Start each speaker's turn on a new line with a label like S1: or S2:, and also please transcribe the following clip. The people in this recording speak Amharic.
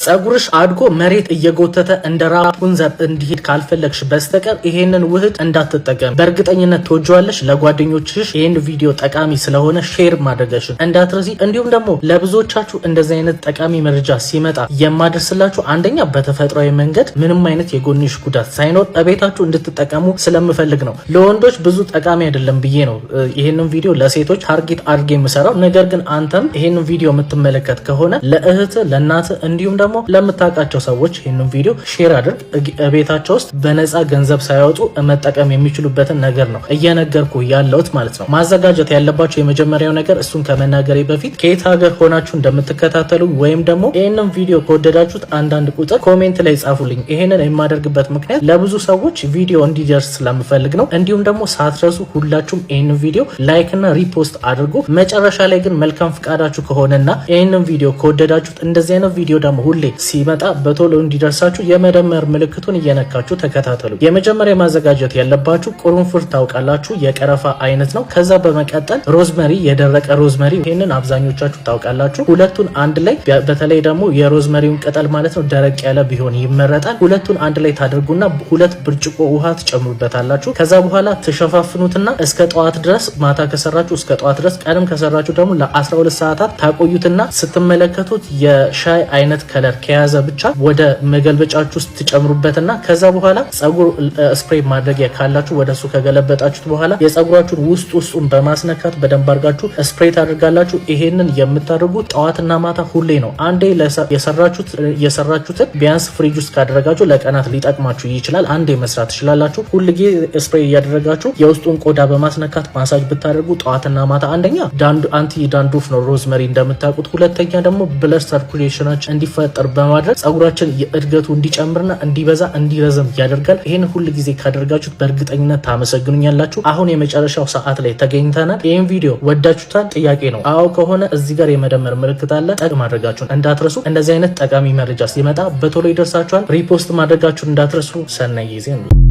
S1: ጸጉርሽ አድጎ መሬት እየጎተተ እንደ ራፑንዘል እንዲሄድ ካልፈለግሽ በስተቀር ይሄንን ውህድ እንዳትጠቀም። በእርግጠኝነት ትወጂዋለሽ። ለጓደኞችሽ ይሄን ቪዲዮ ጠቃሚ ስለሆነ ሼር ማድረግሽን እንዳትረሲ። እንዲሁም ደግሞ ለብዙዎቻችሁ እንደዚህ አይነት ጠቃሚ መረጃ ሲመጣ የማደርስላችሁ አንደኛ በተፈጥሯዊ መንገድ ምንም አይነት የጎንዮሽ ጉዳት ሳይኖር እቤታችሁ እንድትጠቀሙ ስለምፈልግ ነው። ለወንዶች ብዙ ጠቃሚ አይደለም ብዬ ነው ይሄንን ቪዲዮ ለሴቶች ታርጌት አድርጌ የምሰራው። ነገር ግን አንተም ይሄንን ቪዲዮ የምትመለከት ከሆነ ለእህት፣ ለእናት እንዲሁም ደግሞ ለምታውቃቸው ሰዎች ይሄንን ቪዲዮ ሼር አድርግ። ቤታቸው ውስጥ በነፃ ገንዘብ ሳያወጡ መጠቀም የሚችሉበትን ነገር ነው እየነገርኩ ያለሁት ማለት ነው። ማዘጋጀት ያለባቸው የመጀመሪያው ነገር እሱን ከመናገሬ በፊት ከየት ሀገር ሆናችሁ እንደምትከታተሉ ወይም ደግሞ ይሄንን ቪዲዮ ከወደዳችሁት አንዳንድ ቁጥር ኮሜንት ላይ ጻፉልኝ። ይሄንን የማደርግበት ምክንያት ለብዙ ሰዎች ቪዲዮ እንዲደርስ ስለምፈልግ ነው። እንዲሁም ደግሞ ሳትረሱ ሁላችሁም ይሄንን ቪዲዮ ላይክ እና ሪፖስት አድርጉ። መጨረሻ ላይ ግን መልካም ፍቃዳችሁ ከሆነና ይሄንን ቪዲዮ ከወደዳችሁት እንደዚህ አይነት ቪዲዮ ደግሞ ሁሌ ሲመጣ በቶሎ እንዲደርሳችሁ የመደመር ምልክቱን እየነካችሁ ተከታተሉ። የመጀመሪያ ማዘጋጀት ያለባችሁ ቁርንፉድ ታውቃላችሁ፣ የቀረፋ አይነት ነው። ከዛ በመቀጠል ሮዝመሪ፣ የደረቀ ሮዝመሪ፣ ይሄንን አብዛኞቻችሁ ታውቃላችሁ። ሁለቱን አንድ ላይ በተለይ ደግሞ የሮዝመሪውን ቅጠል ማለት ነው ደረቅ ያለ ቢሆን ይመረጣል። ሁለቱን አንድ ላይ ታደርጉና 2 ብርጭቆ ውሃ ትጨምሩበታላችሁ። ከዛ በኋላ ትሸፋፍኑትና እስከ ጠዋት ድረስ ማታ ከሰራችሁ እስከ ጠዋት ድረስ፣ ቀንም ከሰራችሁ ደግሞ ለ12 ሰዓታት ታቆዩትና ስትመለከቱት የሻይ አይነት ከለር ከያዘ ብቻ ወደ መገልበጫችሁ ውስጥ ትጨምሩበትና ከዛ በኋላ ጸጉር ስፕሬይ ማድረጊያ ካላችሁ ወደሱ ከገለበጣችሁት በኋላ የጸጉራችሁን ውስጡን በማስነካት በደንብ አድርጋችሁ ስፕሬይ ታደርጋላችሁ። ይሄንን የምታደርጉት ጠዋትና ማታ ሁሌ ነው። አንዴ የሰራችሁትን ቢያንስ ፍሪጅ ውስጥ ካደረጋችሁ ለቀናት ሊጠቅማችሁ ይችላል። አንዴ መስራት ትችላላችሁ። ሁልጊዜ ስፕሬይ እያደረጋችሁ የውስጡን ቆዳ በማስነካት ማሳጅ ብታደርጉ ጠዋትና ማታ አንደኛ አንቲ ዳንድሩፍ ነው ሮዝመሪ እንደምታውቁት፣ ሁለተኛ ደግሞ ብለድ ሰርኩሌሽናችን እንዲፈጠር በማድረግ ጸጉራችን የእድገቱ እንዲጨምርና እንዲበዛ እንዲረዝም ያደርጋል። ይሄን ሁል ጊዜ ካደርጋችሁት በእርግጠኝነት ታመሰግኑኛላችሁ። አሁን የመጨረሻው ሰዓት ላይ ተገኝተናል። ይሄን ቪዲዮ ወዳችሁታል? ጥያቄ ነው። አዎ ከሆነ እዚህ ጋር የመደመር ምልክት አለ፣ ጠቅ ማድረጋችሁን እንዳትረሱ። እንደዚህ አይነት ጠቃሚ መረጃ ሲመጣ በቶሎ ይደርሳችኋል። ሪፖስት ማድረጋችሁን እንዳትረሱ። ሰናይ ጊዜ ነው።